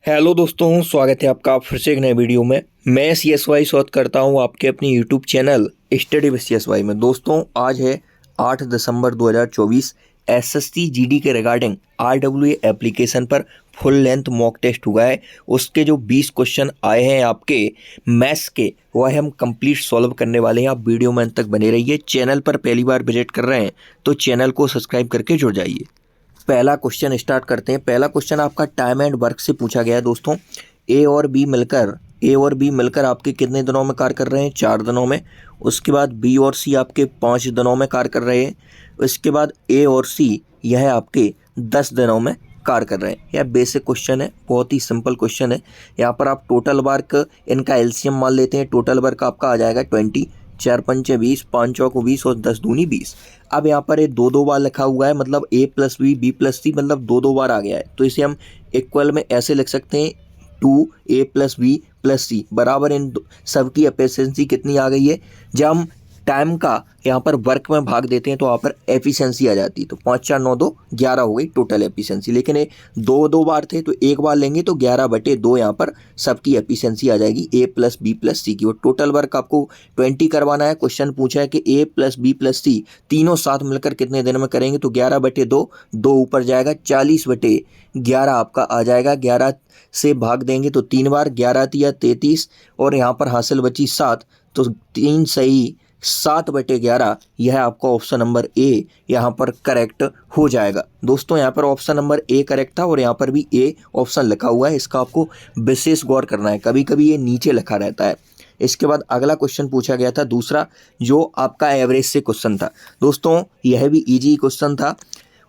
Hello दोस्तों, स्वागत है आपका फिर से एक नए वीडियो में। मैं CSY स्वागत करता हूं आपके अपने YouTube channel study with CSY में। दोस्तों, आज है 8 दिसंबर 2024। SSC GD के रिगार्डिंग RWA एप्लीकेशन पर फुल लेंथ मॉक टेस्ट हुआ है। उसके जो 20 क्वेश्चन आए हैं आपके मैथ्स के, वह हम कंप्लीट सॉल्व करने वाले हैं। आप वीडियो में अंत तक बने रहिए। चैनल पर पहली बार विजिट कर रहे हैं तो चैनल को सब्सक्राइब करके जुड़ जाइए। पहला क्वेश्चन स्टार्ट करते हैं। पहला क्वेश्चन आपका टाइम एंड वर्क से पूछा गया है। दोस्तों, ए और बी मिलकर आपके कितने दिनों में कार्य कर रहे हैं? 4 दिनों में। उसके बाद बी और सी आपके 5 दिनों में कार्य कर रहे हैं। उसके बाद ए और सी यह आपके 10 दिनों में कार्य कर रहे हैं। यह बेसिक क्वेश्चन है, बहुत ही सिंपल क्वेश्चन है। यहाँ पर आप टोटल वर्क इनका एलसीएम मान लेते हैं। टोटल वर्क आपका आ जाएगा 20, 4 पंचे 20, 5 चौको 20 और 10 दूनी 20। अब यहाँ पर ये दो बार लिखा हुआ है, मतलब a प्लस बी प्लस सी, मतलब दो बार आ गया है। तो इसे हम इक्वल में ऐसे लिख सकते हैं, 2a प्लस बी प्लस सी बराबर इन सबकी एफिशिएंसी कितनी आ गई है। जब हम टाइम का यहाँ पर वर्क में भाग देते हैं तो यहाँ पर एफिशिएंसी आ जाती है। तो 5 4 9 2 11 हो गई टोटल एफिशिएंसी। लेकिन ये दो बार थे तो एक बार लेंगे तो 11/2 यहाँ पर सबकी एफिशिएंसी आ जाएगी a प्लस बी प्लस सी की। और टोटल वर्क आपको 20 करवाना है। क्वेश्चन पूछा है कि a प्लस बी प्लस सी तीनों साथ मिलकर कितने दिन में करेंगे? तो 11/2, 2 ऊपर जाएगा, 40/11 आपका आ जाएगा। 11 से भाग देंगे तो 3 बार, 11 या 33 और यहाँ पर हासिल बची 7, तो 3 सही 7/11। यह आपका ऑप्शन नंबर ए यहाँ पर करेक्ट हो जाएगा। दोस्तों, यहाँ पर ऑप्शन नंबर ए करेक्ट था और यहाँ पर भी ए ऑप्शन लिखा हुआ है। इसका आपको विशेष गौर करना है, कभी कभी ये नीचे लिखा रहता है। इसके बाद अगला क्वेश्चन पूछा गया था दूसरा, जो आपका एवरेज से क्वेश्चन था। दोस्तों, यह भी इजी क्वेश्चन था।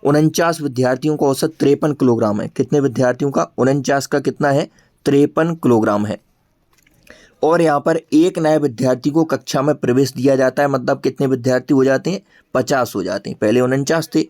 49 विद्यार्थियों का औसत 53 किलोग्राम है। कितने विद्यार्थियों का? 49 का कितना है? 53 किलोग्राम है। और यहाँ पर एक नए विद्यार्थी को कक्षा में प्रवेश दिया जाता है, मतलब कितने विद्यार्थी हो जाते हैं? 50 हो जाते हैं। पहले 49 थे।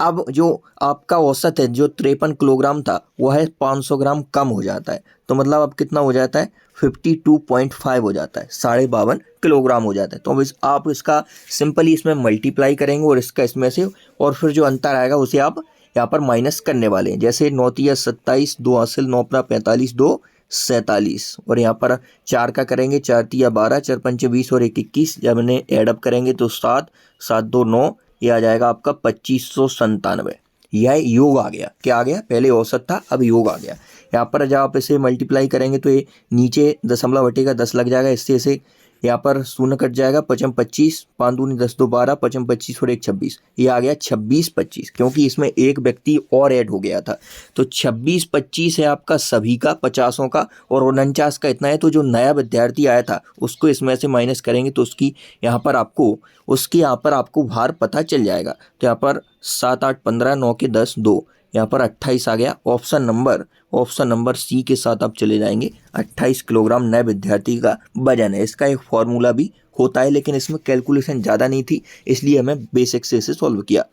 अब जो आपका औसत है, जो 53 किलोग्राम था, वह है 500 ग्राम कम हो जाता है। तो मतलब अब कितना हो जाता है? 52.5 हो जाता है, 52.5 किलोग्राम हो जाता है। तो अब आप इसका सिंपली इसमें मल्टीप्लाई करेंगे और इसका इसमें से, और फिर जो अंतर आएगा उसे आप यहाँ पर माइनस करने वाले हैं। जैसे 9 तिया 27, 2 हासिल 9 अपना 45, 2 47 और यहाँ पर 4 का करेंगे, 4 तिया 12, 4 पंचे 20 और 1 21। जब इन्हें एडअप करेंगे तो 7 7 2 9, ये आ जाएगा आपका 2597। यह योग आ गया। क्या आ गया? पहले औसत था, अब योग आ गया। यहाँ पर जब आप इसे मल्टीप्लाई करेंगे तो ये नीचे दशमलव हटेगा, 10 लग जाएगा। इससे इसे यहाँ पर शून्य कट जाएगा। 5 25, 5 दूनी 10 2 12, 5 25 और 1 26। ये आ गया 26-25, क्योंकि इसमें एक व्यक्ति और ऐड हो गया था। तो 26-25 है आपका सभी का, 50 का, और 49 का इतना है। तो जो नया विद्यार्थी आया था उसको इसमें से माइनस करेंगे तो उसकी यहाँ पर आपको भार पता चल जाएगा। तो यहाँ पर 7 8 15, 9 के 10 2, यहाँ पर 28 आ गया। ऑप्शन नंबर सी के साथ आप चले जाएंगे। 28 किलोग्राम नए विद्यार्थी का वजन है। इसका एक फॉर्मूला भी होता है, लेकिन इसमें कैलकुलेशन ज़्यादा नहीं थी, इसलिए हमें बेसिक से इसे सॉल्व किया।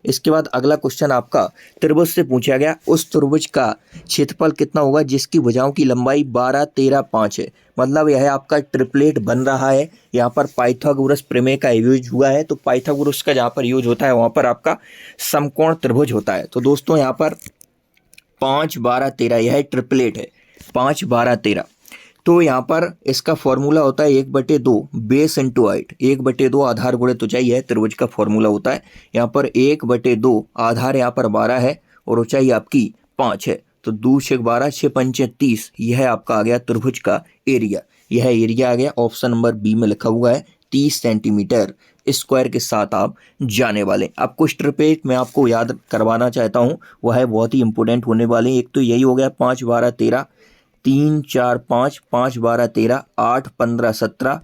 इसके बाद अगला क्वेश्चन आपका त्रिभुज से पूछा गया। उस त्रिभुज का क्षेत्रफल कितना होगा जिसकी भुजाओं की लंबाई 12 13 5 है? मतलब यह आपका ट्रिपलेट बन रहा है। यहाँ पर पाइथागोरस प्रमेय का यूज हुआ है। तो पाइथागोरस का जहाँ पर यूज होता है वहाँ पर आपका समकोण त्रिभुज होता है। तो दोस्तों, यहाँ पर 5 12 13 यह ट्रिपलेट है, 5 12 13। तो यहाँ पर इसका फॉर्मूला होता है 1/2 बेस इंटू हाइट, 1/2 आधार गुणे ऊंचाई। यह त्रिभुज का फॉर्मूला होता है। यहाँ पर 1/2 आधार यहाँ पर 12 है और ऊंचाई आपकी 5 है। तो 2 6 12, 6 पंचे 30, यह आपका आ गया त्रिभुज का एरिया। यह एरिया आ गया। ऑप्शन नंबर बी में लिखा हुआ है 30 सेंटीमीटर स्क्वायर के साथ आप जाने वाले। अब कुछ ट्रिपलेट मैं आपको याद करवाना चाहता हूँ, वह है बहुत ही इंपॉर्टेंट होने वाले। एक तो यही हो गया 5 12 13, 3 4 5, 5 12 13, 8 15 17।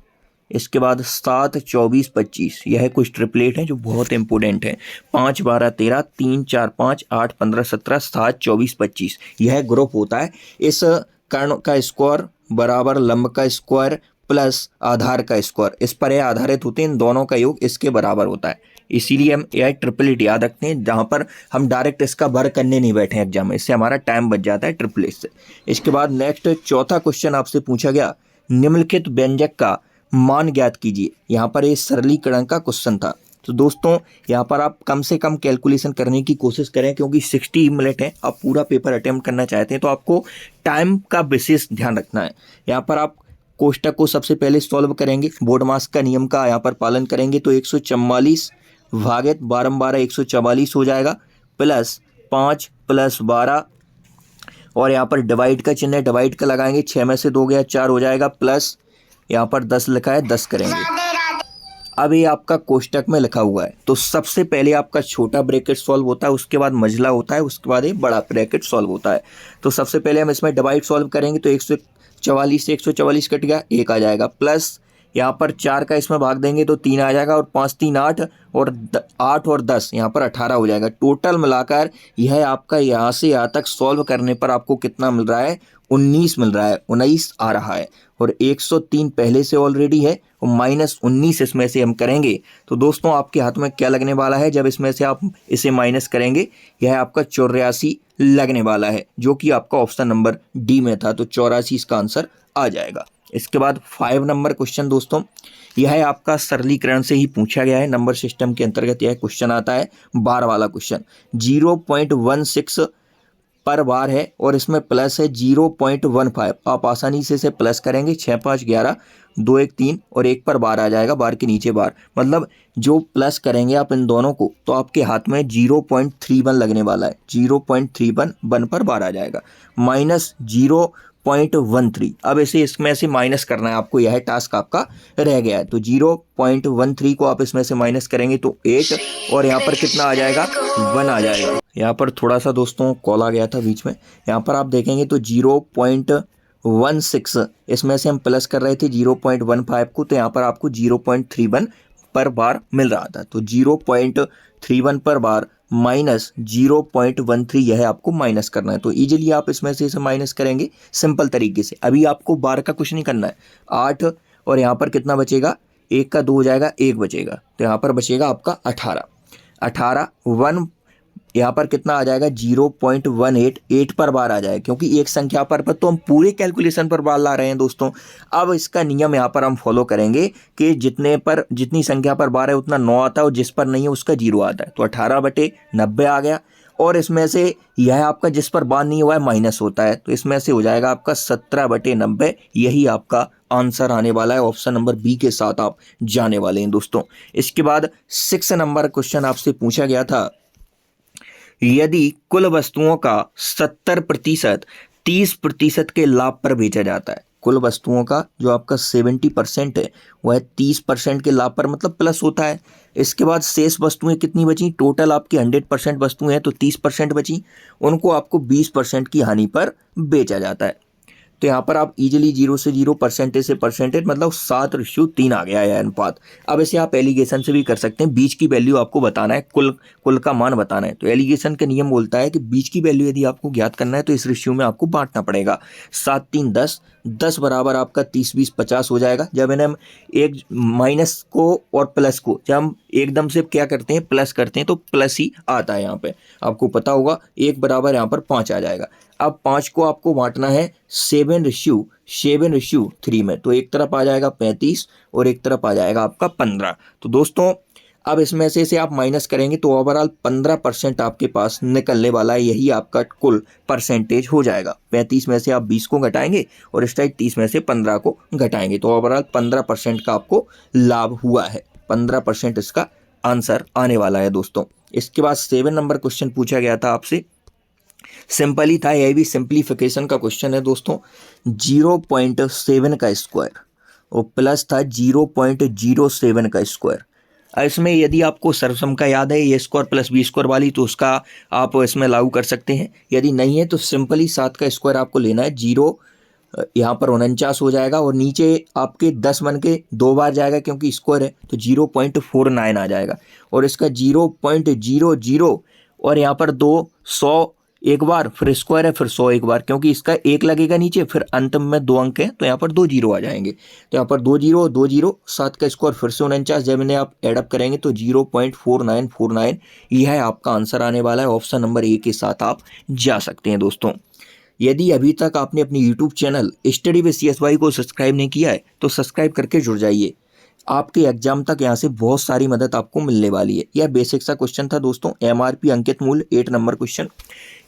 इसके बाद 7 24 25, यह कुछ ट्रिपलेट हैं जो बहुत इंपॉर्टेंट हैं। 5 12 13, 3 4 5, 8 15 17, 7 24 25, यह ग्रुप होता है। इस कर्ण का स्क्वायर बराबर लंब का स्क्वायर प्लस आधार का स्क्वायर, इस पर यह आधारित होते हैं। इन दोनों का योग इसके बराबर होता है। इसीलिए हम यह ट्रिपलेट याद रखते हैं, जहाँ पर हम डायरेक्ट इसका वर्क करने नहीं बैठे हैं एग्जाम में, इससे हमारा टाइम बच जाता है ट्रिपलेट से। इसके बाद नेक्स्ट चौथा क्वेश्चन आपसे पूछा गया, निम्नलिखित व्यंजक का मान ज्ञात कीजिए। यहाँ पर ये सरलीकरण का क्वेश्चन था। तो दोस्तों यहाँ पर आप कम से कम कैलकुलेशन करने की कोशिश करें, क्योंकि 60 मिनट है, आप पूरा पेपर अटेम्प्ट करना चाहते हैं तो आपको टाइम का विशेष ध्यान रखना है। यहाँ पर आप कोष्टक को सबसे पहले सॉल्व करेंगे, बोर्ड मास का नियम का यहाँ पर पालन करेंगे तो 144 भागित 12 144 हो जाएगा, प्लस 5 प्लस 12 और यहाँ पर डिवाइड का चिन्ह है, डिवाइड का लगाएंगे, 6 में से 2 गया 4 हो जाएगा, प्लस यहाँ पर 10 लिखा है 10 करेंगे। अब ये आपका कोष्टक में लिखा हुआ है तो सबसे पहले आपका छोटा ब्रैकेट सॉल्व होता है, उसके बाद मझला होता है, उसके बाद ये बड़ा ब्रैकेट सॉल्व होता है। तो सबसे पहले हम इसमें डिवाइड सॉल्व करेंगे तो 144 से 144 कट गया, 1 आ जाएगा, प्लस यहाँ पर 4 का इसमें भाग देंगे तो 3 आ जाएगा, और 5 3 8 और 8 और 10 यहाँ पर 18 हो जाएगा। टोटल मिलाकर यह आपका यहाँ से यहाँ तक सॉल्व करने पर आपको कितना मिल रहा है, 19 मिल रहा है, 19 आ रहा है, और 103 पहले से ऑलरेडी है और माइनस 19 इसमें से हम करेंगे तो दोस्तों आपके हाथ में क्या लगने वाला है जब इसमें से आप इसे माइनस करेंगे, यह आपका 84 लगने वाला है, जो कि आपका ऑप्शन नंबर डी में था, तो 84 इसका आंसर आ जाएगा। इसके बाद 5 नंबर क्वेश्चन दोस्तों, यह आपका सरलीकरण से ही पूछा गया है, नंबर सिस्टम के अंतर्गत यह क्वेश्चन आता है, बार वाला क्वेश्चन, 0.16 पर बार है और इसमें प्लस है 0.15। आप आसानी से इसे प्लस करेंगे, 6 5 11 2 1 3 और 1 पर बार आ जाएगा, बार के नीचे बार, मतलब जो प्लस करेंगे आप इन दोनों को तो आपके हाथ में 0.31 लगने वाला है, 0.31 1 पर बार आ जाएगा, माइनस 0.13। अब इसे इसमें से माइनस करना है आपको, यह टास्क आपका रह गया है। तो 0.13 को आप इसमें से माइनस करेंगे तो 8 और यहाँ पर कितना आ जाएगा, 1 आ जाएगा। यहाँ पर थोड़ा सा दोस्तों कॉल आ गया था बीच में, यहाँ पर आप देखेंगे तो 0.16 इसमें से हम प्लस कर रहे थे 0.15 को, तो यहाँ पर आपको 0.31 पर बार मिल रहा था, तो 0.31 पर बार माइनस 0.13 यह आपको माइनस करना है। तो इजीली आप इसमें से इसे माइनस करेंगे सिंपल तरीके से। अभी आपको बार का कुछ नहीं करना है, 8 और यहाँ पर कितना बचेगा, 1 का 2 हो जाएगा, 1 बचेगा, तो यहाँ पर बचेगा आपका 18 1 यहाँ पर कितना आ जाएगा, 0.18 8 पर बार आ जाएगा, क्योंकि एक संख्या पर तो हम पूरे कैलकुलेशन पर बार ला रहे हैं दोस्तों। अब इसका नियम यहाँ पर हम फॉलो करेंगे कि जितनी संख्या पर बार है उतना 9 आता है और जिस पर नहीं है उसका 0 आता है, तो 18/90 आ गया, और इसमें से यह आपका जिस पर बार नहीं हुआ है माइनस होता है, तो इसमें से हो जाएगा आपका 17/90, यही आपका आंसर आने वाला है, ऑप्शन नंबर बी के साथ आप जाने वाले हैं दोस्तों। इसके बाद 6 नंबर क्वेश्चन आपसे पूछा गया था, यदि कुल वस्तुओं का 70% 30% के लाभ पर बेचा जाता है, कुल वस्तुओं का जो आपका 70% है वह 30% के लाभ पर मतलब प्लस होता है। इसके बाद शेष वस्तुएं कितनी बची, टोटल आपकी 100% वस्तुएं हैं तो 30% बची, उनको आपको 20% की हानि पर बेचा जाता है। तो यहाँ पर आप इजीली 0 से 0 परसेंटेज से परसेंटेज मतलब 7:3 आ गया है अनुपात। अब इसे आप एलिगेशन से भी कर सकते हैं, बीच की वैल्यू आपको बताना है, कुल का मान बताना है। तो एलिगेशन का नियम बोलता है कि बीच की वैल्यू यदि आपको ज्ञात करना है तो इस रेशियो में आपको बांटना पड़ेगा, 7 3 10 बराबर आपका 30 20 50 हो जाएगा। जब इन्हें हम एक माइनस को और प्लस को जब हम एकदम से क्या करते हैं प्लस करते हैं तो प्लस ही आता है, यहाँ पे आपको पता होगा 1 बराबर यहाँ पर 5 आ जाएगा। अब 5 को आपको बांटना है 7:3 में, तो एक तरफ आ जाएगा 35 और एक तरफ आ जाएगा आपका 15। तो दोस्तों अब इसमें से इसे आप माइनस करेंगे तो ओवरऑल 15% आपके पास निकलने वाला है, यही आपका कुल परसेंटेज हो जाएगा। 35 में से आप 20 को घटाएंगे और इस टाइप 30 में से 15 को घटाएंगे, तो ओवरऑल 15% का आपको लाभ हुआ है, 15% इसका आंसर आने वाला है दोस्तों। इसके बाद 7 नंबर क्वेश्चन पूछा गया था आपसे, सिंपल ही था, यह भी सिंप्लीफिकेशन का क्वेश्चन है दोस्तों। 0.7 का स्क्वायर और प्लस था 0.07 का स्क्वायर। इसमें यदि आपको सर्वसम का याद है ए स्क्वायर प्लस बी स्क्वायर वाली, तो उसका आप इसमें लागू कर सकते हैं। यदि नहीं है तो सिंपली 7 का स्क्वायर आपको लेना है, 0 यहाँ पर 49 हो जाएगा और नीचे आपके 10 बन के 2 बार जाएगा क्योंकि स्क्वायर है, तो 0.49 आ जाएगा। और इसका 0.00 और यहाँ पर 200 एक बार, फिर स्क्वायर है, फिर 100 एक बार, क्योंकि इसका 1 लगेगा नीचे, फिर अंत में 2 अंक हैं तो यहाँ पर 2 0 आ जाएंगे। तो यहाँ पर 2 0 2 0, 7 का स्क्वायर फिर से 49, जब इन्हें आप एडअप करेंगे तो 0.4949 यह है आपका आंसर आने वाला है। ऑप्शन नंबर ए के साथ आप जा सकते हैं दोस्तों। यदि अभी तक आपने अपनी YouTube channel study with CSY को सब्सक्राइब नहीं किया है तो सब्सक्राइब करके जुड़ जाइए। आपके एग्जाम तक यहाँ से बहुत सारी मदद आपको मिलने वाली है। यह बेसिक सा क्वेश्चन था दोस्तों। एमआरपी अंकित मूल्य 8 नंबर क्वेश्चन।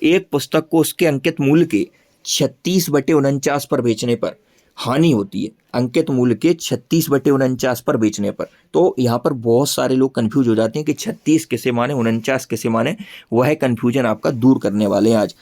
एक पुस्तक को उसके अंकित मूल्य के 36/49 पर बेचने पर हानि होती है। अंकित मूल्य के 36/49 पर बेचने पर। तो यहाँ पर बहुत सारे लोग कंफ्यूज हो जाते हैं कि 36 किसे माने, 49 किसे माने। वह कंफ्यूजन आपका दूर करने वाले हैं आज।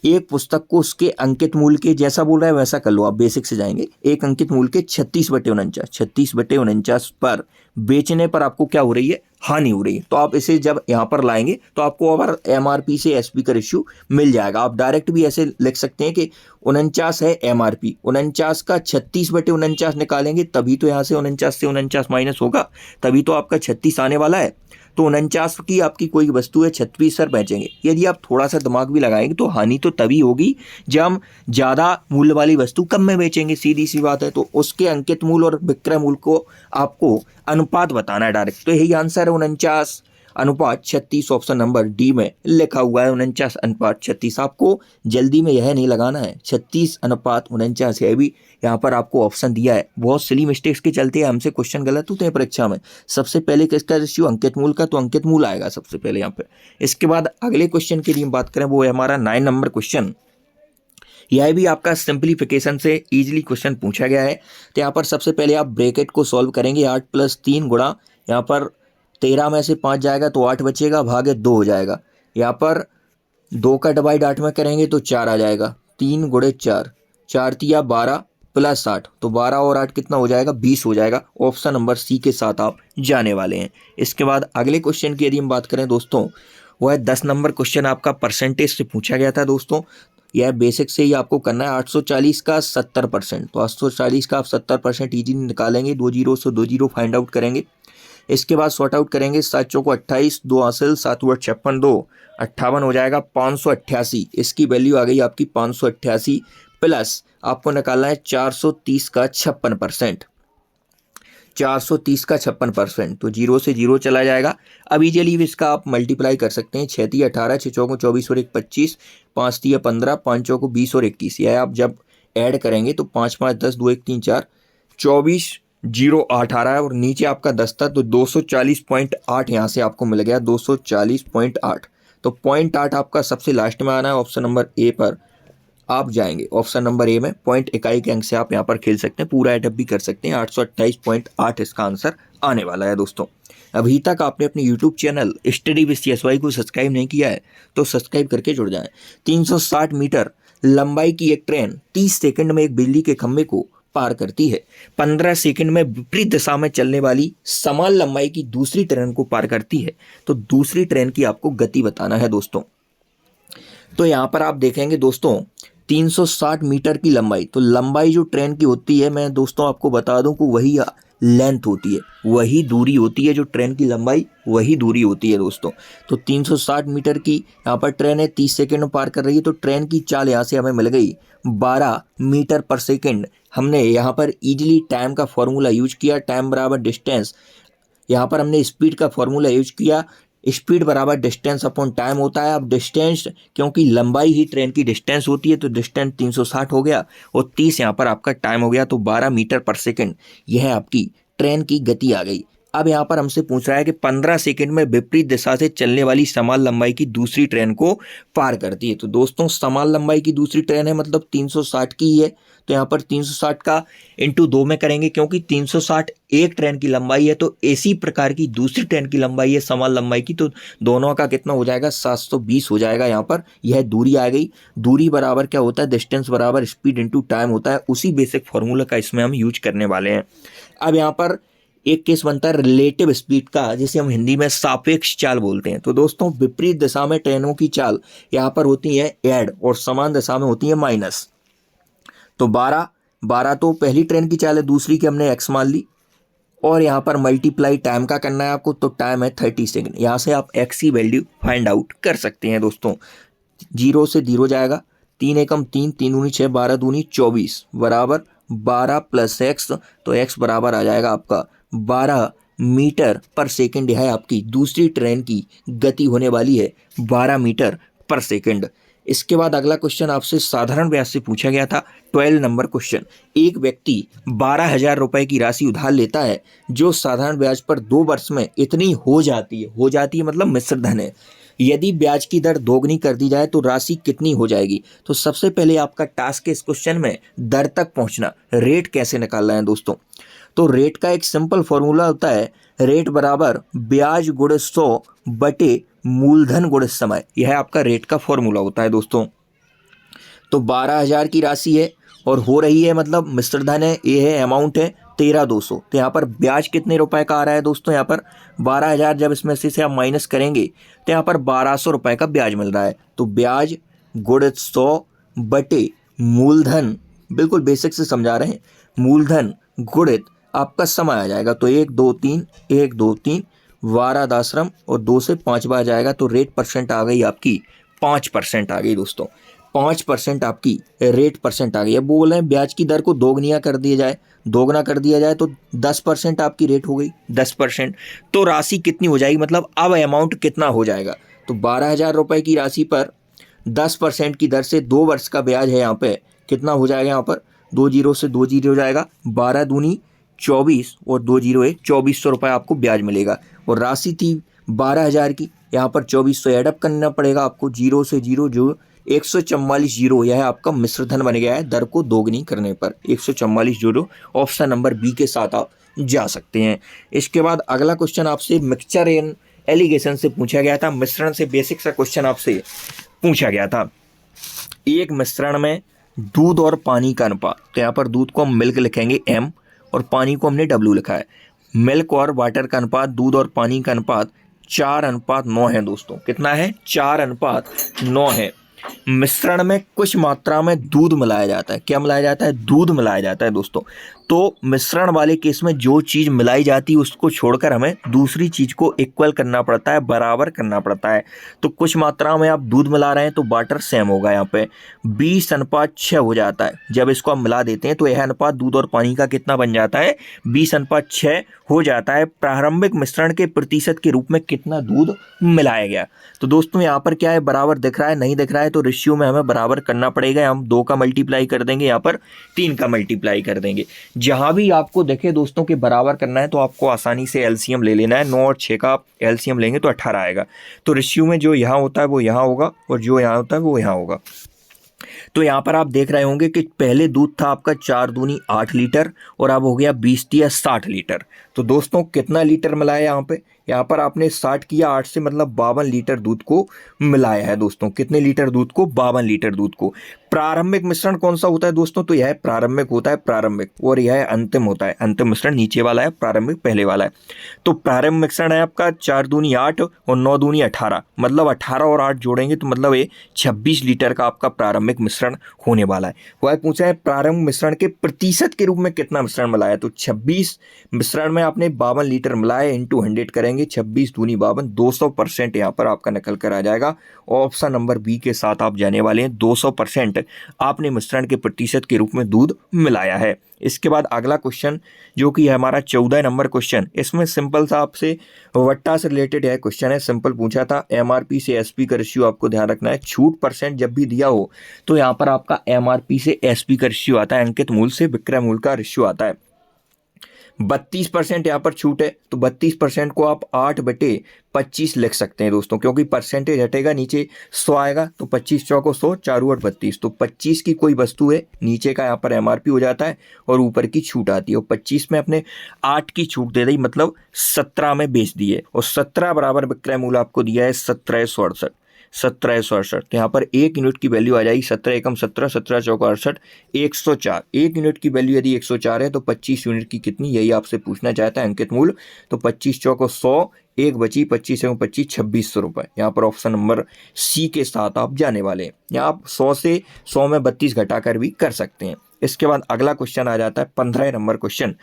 एक पुस्तक को उसके अंकित मूल्य के, जैसा बोल रहा है वैसा कर लो, आप बेसिक से जाएंगे। एक अंकित मूल्य के 36/49 पर बेचने पर आपको क्या हो रही है, हानि हो रही है। तो आप इसे जब यहाँ पर लाएंगे तो आपको और एमआरपी से एसपी का रेशियो मिल जाएगा। आप डायरेक्ट भी ऐसे लिख सकते हैं कि 49 है एमआरपी, 49 का 36/49 निकालेंगे तभी तो यहाँ से 49 से 49 माइनस होगा, तभी तो आपका 36 आने वाला है। तो 49 की आपकी कोई वस्तु है, 36 पर बेचेंगे। यदि आप थोड़ा सा दिमाग भी लगाएंगे तो हानि तो तभी होगी जब हम ज़्यादा मूल्य वाली वस्तु कम में बेचेंगे, सीधी सी बात है। तो उसके अंकित मूल्य और विक्रय मूल्य को आपको अनुपात बताना है डायरेक्ट। तो यही आंसर है 49/36। ऑप्शन नंबर डी में लिखा हुआ है 49/36। आपको जल्दी में यह नहीं लगाना है, 36/49 है भी यहाँ पर आपको ऑप्शन दिया है। बहुत सिली मिस्टेक्स के चलते हमसे क्वेश्चन गलत होते हैं परीक्षा में। सबसे पहले किसका रेशियो, अंकित मूल्य का, तो अंकित मूल्य आएगा सबसे पहले यहाँ पे। इसके बाद अगले क्वेश्चन की बात करें, वो है हमारा 9 नंबर क्वेश्चन। यह भी आपका सिंप्लीफिकेशन से इजीली क्वेश्चन पूछा गया है। तो यहाँ पर सबसे पहले आप ब्रैकेट को सॉल्व करेंगे। 8 + 3 गुणा, यहाँ पर 13 में से 5 जाएगा तो 8 बचेगा, भागे 2 हो जाएगा। यहाँ पर 2 का डिवाइड 8 में करेंगे तो 4 आ जाएगा। 3 × 4, 4 तिया 12 + 8, तो 12 और 8 कितना हो जाएगा, 20 हो जाएगा। ऑप्शन नंबर सी के साथ आप जाने वाले हैं। इसके बाद अगले क्वेश्चन की यदि हम बात करें दोस्तों, वह 10 नंबर क्वेश्चन आपका परसेंटेज से पूछा गया था दोस्तों। यह बेसिक से ही आपको करना है। 840 का 70%, तो 840 का आप 70% ईजी निकालेंगे। 2 जीरो से 2 जीरो फाइंड आउट करेंगे। इसके बाद सॉर्ट आउट करेंगे। 7 चौको 28, 2 हासिल, 7 × 8 = 56, 2 58 हो जाएगा। 588 इसकी वैल्यू आ गई आपकी 588, प्लस आपको निकालना है 430 का 56%। 430 का 56%, तो 0 से 0 चला जाएगा। अब इजीली इसका आप मल्टीप्लाई कर सकते हैं। 6 × 18, 6 चौको 24 और 1 25, 5 × 15, 5 चौको 20 और 21। यह आप जब ऐड करेंगे तो 5 × 5 = 10, 2 × 1 = 3 × 4, 24 0 8 आ रहा है और नीचे आपका 10 था, तो 240.8 यहाँ से आपको मिल गया, 240.8। तो 0.8 आपका सबसे लास्ट में आना है। ऑप्शन नंबर ए पर आप जाएंगे। ऑप्शन नंबर ए में पॉइंट इकाई के अंक से आप यहाँ पर खेल सकते हैं, पूरा एडअप भी कर सकते हैं। 828.8 इसका आंसर आने वाला है दोस्तों। अभी तक आपने अपने YouTube channel study with CSY को सब्सक्राइब नहीं किया है तो सब्सक्राइब करके जुड़ जाएं। 360 मीटर लंबाई की एक ट्रेन 30 सेकंड में एक बिजली के खंभे को पार करती है। 15 सेकंड में विपरीत दिशा में चलने वाली समान लंबाई की दूसरी ट्रेन को पार करती है। तो दूसरी ट्रेन की आपको गति बताना है दोस्तों। तो यहाँ पर आप देखेंगे दोस्तों 360 मीटर की लंबाई, तो लंबाई जो ट्रेन की होती है, मैं दोस्तों आपको बता दूं कि वही लेंथ होती है, वही दूरी होती है। जो ट्रेन की लंबाई वही दूरी होती है दोस्तों। तो 360 मीटर की यहाँ पर ट्रेन है, 30 सेकंड में पार कर रही है। तो ट्रेन की चाल यहाँ से हमें मिल गई 12 मीटर पर सेकंड। हमने यहाँ पर इजीली टाइम का फॉर्मूला यूज किया। टाइम बराबर डिस्टेंस, यहाँ पर हमने स्पीड का फॉर्मूला यूज किया। स्पीड बराबर डिस्टेंस अपॉन टाइम होता है। अब डिस्टेंस, क्योंकि लंबाई ही ट्रेन की डिस्टेंस होती है, तो डिस्टेंस 360 हो गया और 30 यहाँ पर आपका टाइम हो गया, तो 12 मीटर पर सेकंड यह आपकी ट्रेन की गति आ गई। अब यहाँ पर हमसे पूछ रहा है कि 15 सेकंड में विपरीत दिशा से चलने वाली समान लंबाई की दूसरी ट्रेन को पार करती है। तो दोस्तों समान लंबाई की दूसरी ट्रेन है, मतलब 360 की ही है। तो यहाँ पर 360 का इंटू 2 में करेंगे, क्योंकि 360 एक ट्रेन की लंबाई है, तो इसी प्रकार की दूसरी ट्रेन की लंबाई है समान लंबाई की, तो दोनों का कितना हो जाएगा, 720 हो जाएगा। यहाँ पर यह दूरी आ गई। दूरी बराबर क्या होता है, डिस्टेंस बराबर स्पीड इंटू टाइम होता है। उसी बेसिक फॉर्मूला का इसमें हम यूज करने वाले हैं। अब यहाँ पर एक केस बनता है रिलेटिव स्पीड का, जिसे हम हिंदी में सापेक्ष चाल बोलते हैं। तो दोस्तों विपरीत दिशा में ट्रेनों की चाल यहाँ पर होती है ऐड और समान दिशा में होती है माइनस। तो 12 तो पहली ट्रेन की चाल है, दूसरी की हमने x मान ली और यहाँ पर मल्टीप्लाई टाइम का करना है आपको। तो टाइम है 30 सेकंड। यहाँ से आप x की वैल्यू फाइंड आउट कर सकते हैं दोस्तों। 0 से 0 जाएगा, 3 एकम 3, 3 दूनी 6, 12 दूनी 24 बराबर 12 + x, तो x बराबर आ जाएगा आपका 12 मीटर पर सेकंड। यह आपकी दूसरी ट्रेन की गति होने वाली है 12 मीटर पर सेकंड। इसके बाद अगला क्वेश्चन आपसे साधारण ब्याज से पूछा गया था। 12 नंबर क्वेश्चन, एक व्यक्ति 12,000 रुपए की राशि उधार लेता है जो साधारण ब्याज पर 2 वर्ष में इतनी हो जाती है मतलब मिश्र धन है। यदि ब्याज की दर दोगुनी कर दी जाए तो राशि कितनी हो जाएगी? तो सबसे पहले आपका टास्क है इस क्वेश्चन में दर तक पहुंचना। रेट कैसे निकालना है दोस्तों? तो रेट का एक सिंपल फॉर्मूला होता है, रेट बराबर ब्याज गुणे 100 बटे मूलधन गुणे समय। यह आपका रेट का फॉर्मूला होता है दोस्तों। तो 12,000 की राशि है और हो रही है मतलब मिश्र धन है, ये है अमाउंट है 13,200। तो यहाँ पर ब्याज कितने रुपए का आ रहा है दोस्तों? यहाँ पर 12,000 जब इसमें से आप माइनस करेंगे तो यहाँ पर 1,200 रुपए का ब्याज मिल रहा है। तो ब्याज गुणित 100 बटे मूलधन, बिल्कुल बेसिक से समझा रहे हैं, मूलधन गुणित आपका समय आ जाएगा। तो 1 2 3 1 2 3 12 दाश्रम और 2 से 5 बार जाएगा तो रेट परसेंट आ गई आपकी 5% आ गई दोस्तों। 5% आपकी रेट परसेंट आ गई। अब बोल रहे हैं ब्याज की दर को दोगुना कर दिया जाए तो 10% आपकी रेट हो गई 10%। तो राशि कितनी हो जाएगी, मतलब अब अमाउंट कितना हो जाएगा? तो 12,000 रुपए की राशि पर 10% की दर से 2 वर्ष का ब्याज है। यहाँ पे कितना हो जाएगा? यहाँ पर 2 जीरो से 2 जीरो हो जाएगा, 12 दूनी 24 और 2 जीरो है 2,400 रुपये आपको ब्याज मिलेगा। और राशि थी 12,000 की, यहाँ पर 2,400 एडअप करना पड़ेगा आपको, जीरो से जीरो जो 144 जीरो, यह आपका मिश्र धन बन गया है दर को दोगुनी करने पर 144 जीरो। ऑप्शन नंबर बी के साथ आप जा सकते हैं। इसके बाद अगला क्वेश्चन आपसे मिक्सचर एंड एलिगेशन से पूछा गया था। मिश्रण से बेसिक सा क्वेश्चन आपसे पूछा गया था। एक मिश्रण में दूध और पानी का अनुपात, तो यहाँ पर दूध को हम मिल्क लिखेंगे M और पानी को हमने W लिखा है। मिल्क और वाटर का अनुपात, दूध और पानी का अनुपात 4:9 है दोस्तों। कितना है? 4:9 है। मिश्रण में कुछ मात्रा में दूध मिलाया जाता है। क्या मिलाया जाता है? दूध मिलाया जाता है दोस्तों। तो मिश्रण वाले केस में जो चीज़ मिलाई जाती है उसको छोड़कर हमें दूसरी चीज़ को इक्वल करना पड़ता है, बराबर करना पड़ता है। तो कुछ मात्रा में आप दूध मिला रहे हैं तो वाटर सेम होगा। यहाँ पे 20:6 हो जाता है। जब इसको हम मिला देते हैं तो यह अनुपात दूध और पानी का कितना बन जाता है? 20:6 हो जाता है। प्रारंभिक मिश्रण के प्रतिशत के रूप में कितना दूध मिलाया गया? तो दोस्तों यहाँ पर क्या है, बराबर दिख रहा है, नहीं दिख रहा है तो रेशियो में हमें बराबर करना पड़ेगा। हम 2 का मल्टीप्लाई कर देंगे, यहाँ पर 3 का मल्टीप्लाई कर देंगे। जहां भी आपको देखे दोस्तों के बराबर करना है तो आपको आसानी से एलसीएम ले लेना है। 9 और 6 का आप एलसीएम लेंगे तो 18 आएगा। तो रेशियो में जो यहाँ होता है वो यहाँ होगा और जो यहाँ होता है वो यहाँ होगा। तो यहाँ पर आप देख रहे होंगे कि पहले दूध था आपका 4 दूनी 8 लीटर और अब हो गया 20 या 60 लीटर। तो दोस्तों कितना लीटर मिलाया यहाँ पे? यहाँ पर आपने 60 किया 8 से मतलब 52 लीटर दूध को मिलाया है दोस्तों। कितने लीटर दूध को? 52 लीटर दूध को। प्रारंभिक मिश्रण कौन सा होता है दोस्तों? तो यह प्रारंभिक होता है, प्रारंभिक, और यह अंतिम होता है। अंतिम मिश्रण नीचे वाला है, प्रारंभिक पहले वाला है। तो प्रारंभिक मिश्रण है आपका 4 दूनी 8 और 9 दूनी 18, मतलब 18 और 8 जोड़ेंगे तो मतलब ये 26 लीटर का आपका प्रारंभिक मिश्रण होने वाला है। वह पूछा है प्रारंभिक मिश्रण के प्रतिशत के रूप में कितना मिश्रण मिलाया? तो 26 मिश्रण में आपने 52 लीटर मिलाया, इंटू 100 करेंगे, 26 दूनी 52, 200% यहाँ पर आपका निकल कर आ जाएगा। ऑप्शन नंबर बी के साथ आप जाने वाले हैं। 200% आपने मिश्रण के प्रतिशत के रूप में दूध मिलाया है। इसके बाद अगला क्वेश्चन जो कि है हमारा 14 नंबर क्वेश्चन, इसमें सिंपल सा आपसे वट्टा से रिलेटेड है क्वेश्चन है। सिंपल पूछा था एमआरपी से एसपी का रेशियो आपको ध्यान रखना है। छूट परसेंट जब भी दिया हो तो यहाँ पर आपका एमआरपी से एसपी का रेशियो आता है, अंकित मूल्य से विक्रय मूल्य का रेशियो आता है। 32% यहाँ पर छूट है तो 32% को आप 8/25 लिख सकते हैं दोस्तों, क्योंकि परसेंटेज हटेगा नीचे 100 आएगा तो 25 चौको 100, 4 और 32, तो 25 की कोई वस्तु है, नीचे का यहाँ पर एमआरपी हो जाता है और ऊपर की छूट आती है। और 25 में अपने 8 की छूट दे दी, मतलब 17 में बेच दिए और 17 बराबर विक्रय मूल्य आपको दिया है 1768। 1768 तो यहाँ पर 1 यूनिट की वैल्यू आ जाएगी 17 एकम 17, 17 चौका 68, 104। 1 यूनिट की वैल्यू यदि 104 है तो 25 यूनिट की कितनी, यही आपसे पूछना चाहता है अंकित मूल्य। तो 25 चौको 100, एक बची 25 एवं 25, 2600 रुपये। यहाँ पर ऑप्शन नंबर सी के साथ आप जाने वाले हैं। यहाँ आप 100 से 100 में 32 घटाकर भी कर सकते हैं। इसके बाद अगला क्वेश्चन आ जाता है 15 नंबर क्वेश्चन,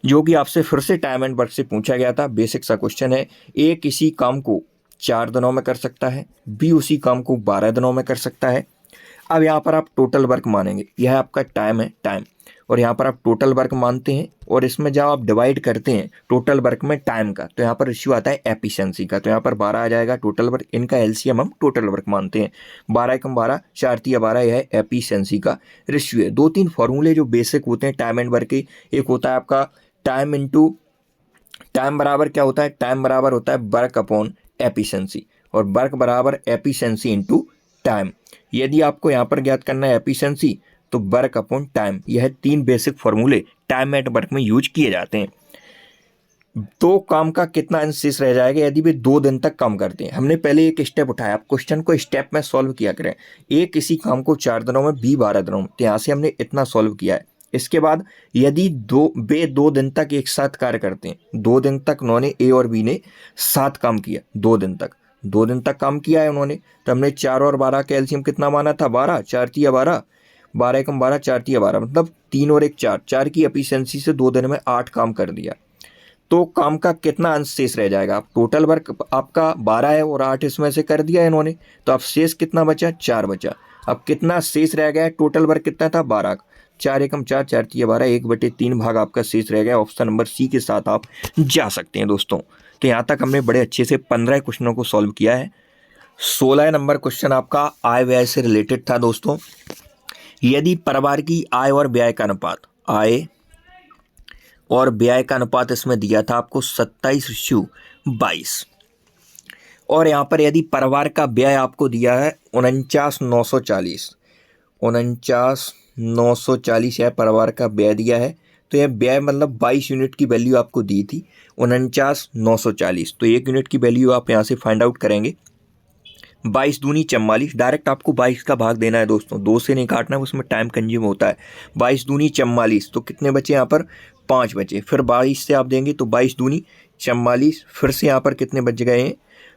जो कि आपसे फिर से टाइम एंड वर्क से पूछा गया था। बेसिक सा क्वेश्चन है। ए किसी काम को 4 दिनों में कर सकता है, बी उसी काम को 12 दिनों में कर सकता है। अब यहाँ पर आप टोटल वर्क मानेंगे, यह आपका टाइम है, टाइम, और यहाँ पर आप टोटल वर्क मानते हैं और इसमें जब आप डिवाइड करते हैं टोटल वर्क में टाइम का, तो यहाँ पर रेशियो आता है एफिशिएंसी का, तो यहाँ पर 12 आ जाएगा टोटल वर्क, इनका एलसीएम हम टोटल वर्क मानते हैं। 12 कम 12 4 तिया 12, यह है एफिशिएंसी का रेशियो है। 2-3 फॉर्मूले जो बेसिक होते हैं टाइम एंड वर्क के, एक होता है आपका टाइम इंटू टाइम बराबर क्या होता है, टाइम बराबर होता है वर्क अपॉन एफिशिएंसी, और वर्क बराबर एफिशिएंसी इंटू टाइम। यदि आपको यहाँ पर ज्ञात करना है एफिशिएंसी तो वर्क अपॉन टाइम, यह 3 बेसिक फॉर्मूले टाइम एंड वर्क में यूज किए जाते हैं। तो काम का कितना अंश शेष रह जाएगा यदि वे 2 दिन तक काम करते हैं। हमने पहले एक स्टेप उठाया, आप क्वेश्चन को स्टेप में सॉल्व किया करें। ए किसी काम को 4 दिनों में, बी 12 दिनों में, तो यहाँ से हमने इतना सॉल्व किया है। इसके बाद यदि वे 2 दिन तक एक साथ कार्य करते हैं, 2 दिन तक उन्होंने ए और बी ने साथ काम किया, 2 दिन तक काम किया है उन्होंने, तो हमने 4 और 12 का एलसीएम कितना माना था, 12, 4 तिया 12, 12 कम 12 4 तिया 12, मतलब 3 और 1 4, 4 की एफिशिएंसी से 2 दिन में 8 काम कर दिया। तो काम का कितना अंश शेष रह जाएगा, टोटल वर्क आपका 12 है और 8 इसमें से कर दिया है इन्होंने, तो अब शेष कितना बचा, 4 बचा। अब कितना शेष रह गया, टोटल वर्क कितना था 12, 4 एकम 4, 4 तिया 12, 1/3 भाग आपका शेष रह गया। ऑप्शन नंबर सी के साथ आप जा सकते हैं दोस्तों। तो यहाँ तक हमने बड़े अच्छे से 15 क्वेश्चनों को सॉल्व किया है। 16 नंबर क्वेश्चन आपका आय व्यय से रिलेटेड था दोस्तों। यदि परिवार की आय और व्यय का अनुपात, आय और व्यय का अनुपात इसमें दिया था आपको 27:22, और यहाँ पर यदि परिवार का व्यय आपको दिया है 49,940, 49,940 यह परिवार का व्यय दिया है, तो यह व्यय मतलब 22 यूनिट की वैल्यू आपको दी थी 49,940, तो 1 यूनिट की वैल्यू आप यहाँ से फाइंड आउट करेंगे। 22 दूनी 44, डायरेक्ट आपको 22 का भाग देना है दोस्तों, 2 से नहीं काटना, उसमें टाइम कंज्यूम होता है। 22 दूनी 44, तो कितने बचे यहाँ पर, 5 बचे। फिर 22 से आप देंगे तो 22 दूनी 44, फिर से यहाँ पर कितने बच गए हैं,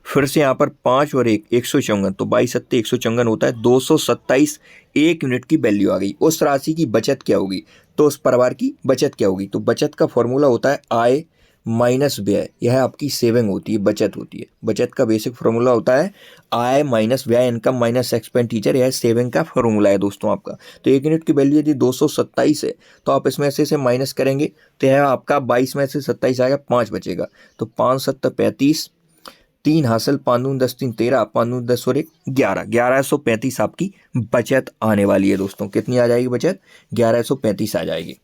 फिर से यहाँ पर 5 और 1 154, तो 22 सत्ते 154 होता है, 227 1 यूनिट की वैल्यू आ गई। उस राशि की बचत क्या होगी, तो उस परिवार की बचत क्या होगी, तो बचत का फॉर्मूला होता है आय माइनस व्यय, यह आपकी सेविंग होती है, बचत होती है। बचत का बेसिक फॉर्मूला होता है आय माइनस व्यय, इनकम माइनस एक्सपेंडिचर, यह सेविंग का फॉर्मूला है दोस्तों आपका। तो 1 यूनिट की वैल्यू यदि 227 है तो आप इसमें से माइनस करेंगे तो यह आपका 22 में से 27 आएगा, 5 बचेगा, तो 5 7 35, 3 हासिल, 5 दून 10 3 13, 5 दून 10 और 1 11, 1135 आपकी बचत आने वाली है दोस्तों। कितनी आ जाएगी बचत, 1135 आ जाएगी,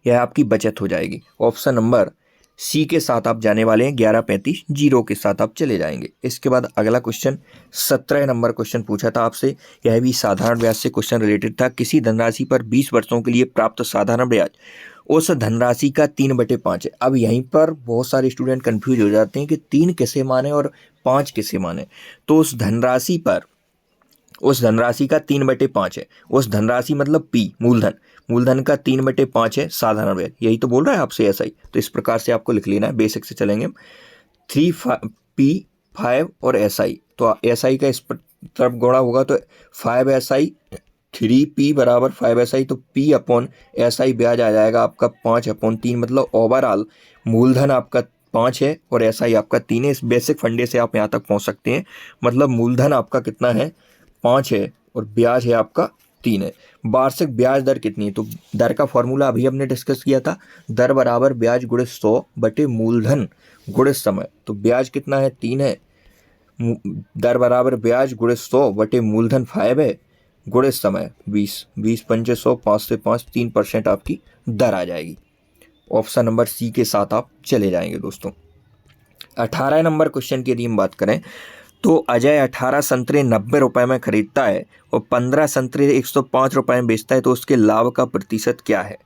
यह आपकी बचत हो जाएगी। ऑप्शन नंबर सी के साथ आप जाने वाले हैं, 1135 जीरो के साथ आप चले जाएंगे। इसके बाद अगला क्वेश्चन 17 नंबर क्वेश्चन पूछा था आपसे, यह भी साधारण ब्याज से क्वेश्चन रिलेटेड था। किसी धनराशि पर 20 वर्षों के लिए प्राप्त साधारण ब्याज उस धनराशि का 3/5 है। अब यहीं पर बहुत सारे स्टूडेंट कंफ्यूज हो जाते हैं कि 3 किसे माने और 5 किसे माने। तो उस धनराशि का 3/5 है, उस धनराशि मतलब पी, मूलधन का 3/5 है साधारण ब्याज, यही तो बोल रहा है आपसे एसआई। तो इस प्रकार से आपको लिख लेना है, बेसिक से चलेंगे। 3P5 और एसआई, तो एसआई का इस तरफ गुणा होगा तो 5SI, 3P बराबर 5SI, तो P अपॉन SI ब्याज आ जाएगा आपका 5/3, मतलब ओवरऑल मूलधन आपका 5 है और SI आपका 3 है। इस बेसिक फंडे से आप यहाँ तक पहुँच सकते हैं, मतलब मूलधन आपका कितना है 5 है और ब्याज है आपका 3 है। वार्षिक ब्याज दर कितनी है, तो दर का फॉर्मूला अभी हमने डिस्कस किया था, दर बराबर ब्याज गुणे 100 बटे मूलधन गुणे समय। तो ब्याज कितना है 3 है, दर बराबर ब्याज गुणे 100 बटे मूलधन 5 है गुणे समय 20, 20 पंचे 100, 5 से 5 3% आपकी दर आ जाएगी। ऑप्शन नंबर सी के साथ आप चले जाएंगे दोस्तों। 18 नंबर क्वेश्चन की यदि हम बात करें तो अजय 18 संतरे 90 रुपए में खरीदता है और 15 संतरे 105 रुपए में बेचता है, तो उसके लाभ का प्रतिशत क्या है।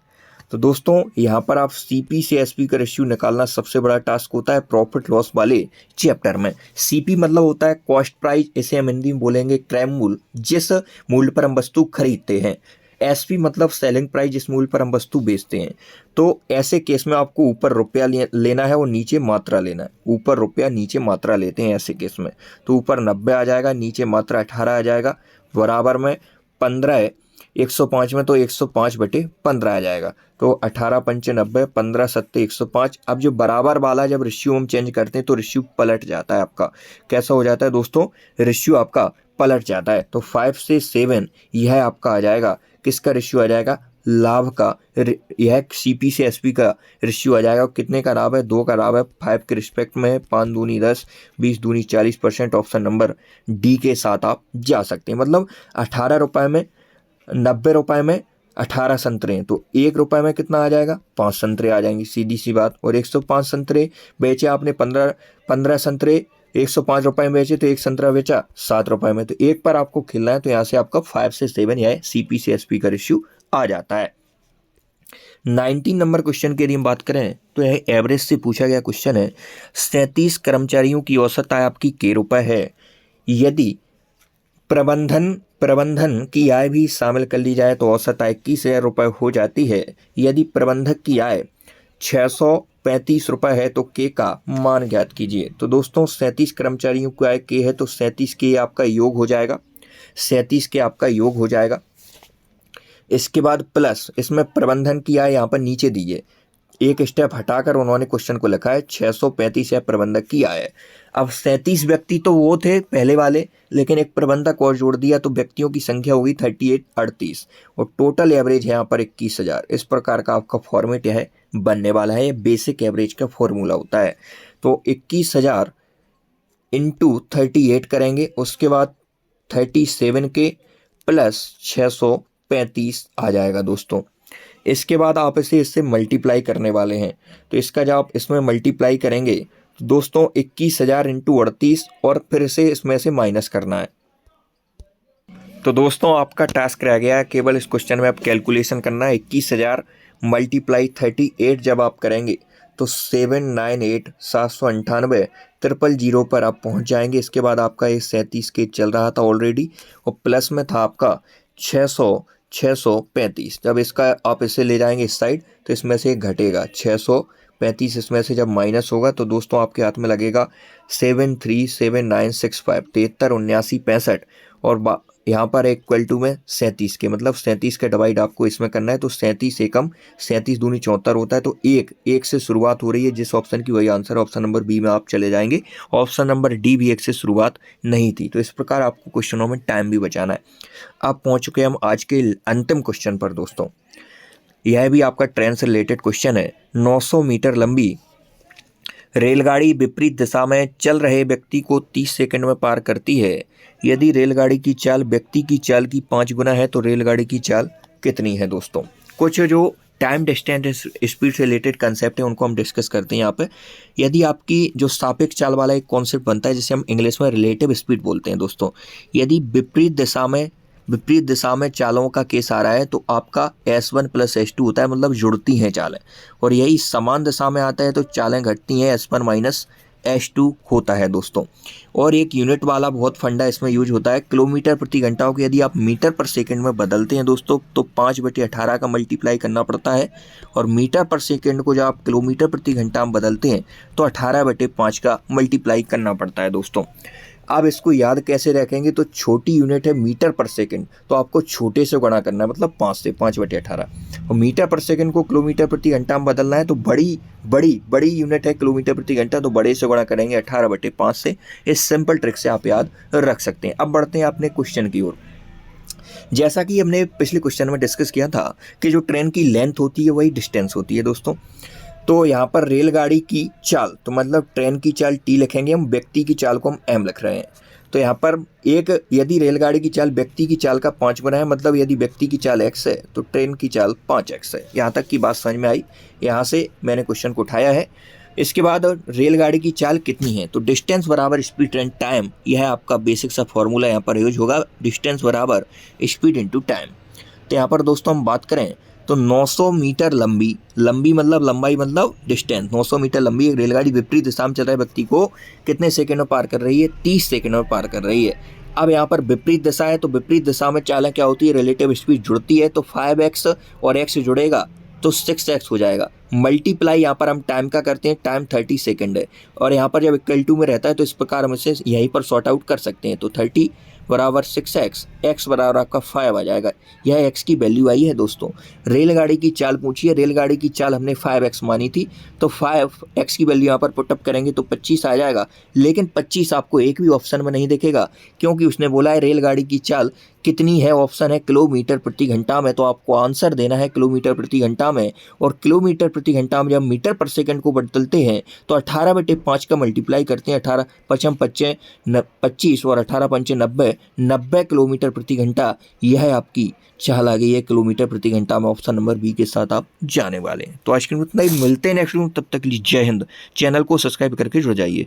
तो दोस्तों यहाँ पर आप सीपी से एसपी का रेशियो निकालना सबसे बड़ा टास्क होता है प्रॉफिट लॉस वाले चैप्टर में। सीपी मतलब होता है कॉस्ट प्राइस, इसे हम हिंदी में बोलेंगे क्रय मूल्य, जिस मूल्य पर हम वस्तु खरीदते हैं। एसपी मतलब सेलिंग प्राइस, जिस मूल्य पर हम वस्तु बेचते हैं। तो ऐसे केस में आपको ऊपर रुपया लेना है और नीचे मात्रा लेना है, ऊपर रुपया नीचे मात्रा लेते हैं ऐसे केस में। तो ऊपर 90 आ जाएगा, नीचे मात्रा 18 आ जाएगा, बराबर में 15 है, 105 में तो 105 बटे 15 आ जाएगा। तो 18 पंचे 90, 15 सत्ते 105। अब जो बराबर वाला जब रेशियो हम चेंज करते हैं तो रेशियो पलट जाता है आपका। कैसा हो जाता है दोस्तों, रेशियो आपका पलट जाता है। तो 5 से 7 यह आपका आ जाएगा, किसका रेशियो आ जाएगा, लाभ का। यह CP से SP का रेशियो आ जाएगा। कितने का लाभ है, 2 का लाभ है, 5 के रिस्पेक्ट में 5 दूनी 10, 20 दूनी 40%। ऑप्शन नंबर डी के साथ आप जा सकते हैं। मतलब 18 रुपये में 90 रुपये में 18 संतरे हैं, तो 1 रुपये में कितना आ जाएगा, 5 संतरे आ जाएंगे, सीधी सी बात। और 105 संतरे बेचे आपने, 15 संतरे 105 रुपये में बेचे, तो 1 संतरा बेचा 7 रुपये में, तो 1 पर आपको खिलना है। तो यहाँ से आपका 5 से 7 यह CP से SP का रेशियो आ जाता है। 19 नंबर क्वेश्चन की यदि हम बात करें तो यह एवरेज से पूछा गया क्वेश्चन है। 37 कर्मचारियों की औसत आय आपकी के रुपये है। यदि प्रबंधन की आय भी शामिल कर ली जाए तो औसत आय 21,000 रुपये हो जाती है। यदि प्रबंधक की आय 635 रुपये है तो के का मान ज्ञात कीजिए। तो दोस्तों 37 कर्मचारियों की आय के है, तो 37 के आपका योग हो जाएगा, 37 के आपका योग हो जाएगा। इसके बाद प्लस इसमें प्रबंधन की आय यहाँ पर नीचे दीजिए, एक स्टेप हटाकर उन्होंने क्वेश्चन को लिखा है 635 है प्रबंधक की आय। अब 37 व्यक्ति तो वो थे पहले वाले, लेकिन एक प्रबंधक और जोड़ दिया तो व्यक्तियों की संख्या होगी 38 और टोटल एवरेज है यहाँ पर 21,000। इस प्रकार का आपका फॉर्मेट है बनने वाला है। ये बेसिक एवरेज का फॉर्मूला होता है। तो 21,000 इंटू 38 करेंगे, उसके बाद 37 के प्लस 635 आ जाएगा दोस्तों। इसके बाद आप इससे मल्टीप्लाई करने वाले हैं, तो इसका जब आप इसमें मल्टीप्लाई करेंगे तो दोस्तों 21,000 इंटू 38 और फिर से इसमें से माइनस करना है। तो दोस्तों आपका टास्क रह गया है केवल इस क्वेश्चन में आप कैलकुलेशन करना है। 21,000 मल्टीप्लाई 38 जब आप करेंगे तो 798 798 पर आप पहुंच जाएंगे। इसके बाद आपका ये 37 के चल रहा था ऑलरेडी और प्लस में था आपका 635। जब इसका आप इसे ले जाएंगे इस साइड तो इसमें से घटेगा 635, इसमें से जब माइनस होगा तो दोस्तों आपके हाथ में लगेगा 737965 737965 और यहाँ पर इक्वल टू में 37 के, मतलब 37 का डिवाइड आपको इसमें करना है। तो 37 एकम 37 दूनी 74 होता है। तो एक से शुरुआत हो रही है, जिस ऑप्शन की वही आंसर। ऑप्शन नंबर बी में आप चले जाएंगे। ऑप्शन नंबर डी भी 1 से शुरुआत नहीं थी। तो इस प्रकार आपको क्वेश्चनों में टाइम भी बचाना है। अब पहुँच चुके हैं हम आज के अंतिम क्वेश्चन पर दोस्तों। यह भी आपका ट्रेन से रिलेटेड क्वेश्चन है। 900 मीटर लंबी रेलगाड़ी विपरीत दिशा में चल रहे व्यक्ति को 30 सेकंड में पार करती है। यदि रेलगाड़ी की चाल व्यक्ति की चाल की 5 गुना है तो रेलगाड़ी की चाल कितनी है दोस्तों। कुछ जो टाइम डिस्टेंस स्पीड से रिलेटेड कंसेप्ट है उनको हम डिस्कस करते हैं यहाँ पे। यदि आपकी जो सापेक्ष चाल वाला एक कॉन्सेप्ट बनता है जिसे हम इंग्लिश में रिलेटिव स्पीड बोलते हैं दोस्तों। यदि विपरीत दिशा में चालों का केस आ रहा है तो आपका S1 प्लस S2 होता है, मतलब जुड़ती हैं चालें। और यही समान दिशा में आता है तो चालें घटती हैं, S1 माइनस S2 होता है दोस्तों। और एक यूनिट वाला बहुत फंडा इसमें यूज होता है किलोमीटर प्रति घंटा को यदि आप मीटर पर सेकंड में बदलते हैं दोस्तों तो 5/18 का मल्टीप्लाई करना पड़ता है। और मीटर पर सेकंड को जब आप किलोमीटर प्रति घंटा में बदलते हैं तो 18/5 का मल्टीप्लाई करना पड़ता है दोस्तों। अब इसको याद कैसे रखेंगे, तो छोटी यूनिट है मीटर पर सेकंड, तो आपको छोटे से गुणा करना है, मतलब 5 से 5/18। और मीटर पर सेकंड को किलोमीटर प्रति घंटा में बदलना है तो बड़ी यूनिट है किलोमीटर प्रति घंटा, तो बड़े से गुणा करेंगे 18/5 से। इस सिंपल ट्रिक से आप याद रख सकते हैं। अब बढ़ते हैं अपने क्वेश्चन की ओर। जैसा कि हमने पिछले क्वेश्चन में डिस्कस किया था कि जो ट्रेन की लेंथ होती है वही डिस्टेंस होती है दोस्तों। तो यहाँ पर रेलगाड़ी की चाल, तो मतलब ट्रेन की चाल T लिखेंगे हम, व्यक्ति की चाल को हम M लिख रहे हैं। तो यहाँ पर यदि रेलगाड़ी की चाल व्यक्ति की चाल का 5 गुना है, मतलब यदि व्यक्ति की चाल x है तो ट्रेन की चाल 5x है। यहाँ तक की बात समझ में आई, यहाँ से मैंने क्वेश्चन को उठाया है। इसके बाद रेलगाड़ी की चाल कितनी है, तो डिस्टेंस बराबर स्पीड एंड टाइम, यह आपका बेसिक सा फॉर्मूला यहाँ पर यूज होगा। डिस्टेंस बराबर स्पीड इंटू टाइम। तो यहाँ पर दोस्तों हम बात करें तो 900 मीटर लंबी मतलब लंबाई मतलब डिस्टेंस, 900 मीटर लंबी एक रेलगाड़ी विपरीत दिशा में चल रहे व्यक्ति को कितने सेकंड में पार कर रही है, 30 सेकंड में पार कर रही है। अब यहाँ पर विपरीत दिशा है तो विपरीत दिशा में चालें क्या होती है, रिलेटिव स्पीड जुड़ती है, तो 5x और x जुड़ेगा तो 6x हो जाएगा। मल्टीप्लाई यहाँ पर हम टाइम का करते हैं, टाइम 30 सेकंड है और यहाँ पर जब इक्वल टू में रहता है तो इस प्रकार हम इसे यहीं पर सॉर्ट आउट कर सकते हैं। तो 30 बराबर 6x, x बराबर आपका 5 आ जाएगा। यह x की वैल्यू आई है दोस्तों। रेलगाड़ी की चाल पूछी है, रेलगाड़ी की चाल हमने 5x मानी थी, तो 5x की वैल्यू यहाँ पर पुटअप करेंगे तो 25 आ जाएगा। लेकिन 25 आपको एक भी ऑप्शन में नहीं दिखेगा, क्योंकि उसने बोला है रेलगाड़ी की चाल कितनी है, ऑप्शन है किलोमीटर प्रति घंटा में, तो आपको आंसर देना है किलोमीटर प्रति घंटा में। और किलोमीटर प्रति घंटा में जब मीटर पर सेकंड को बदलते हैं तो 18/5 का मल्टीप्लाई करते हैं, 18 पचम 25 और 18 पंचे 90, 90 किलोमीटर प्रति घंटा। यह है आपकी चाल आ गई है किलोमीटर प्रति घंटा में। ऑप्शन नंबर बी के साथ आप जाने वाले हैं। तो आज के लिए इतना ही, मिलते हैं नेक्स्ट वीडियो, तब तक के लिए जय हिंद। चैनल को सब्सक्राइब करके जुड़ जाइए।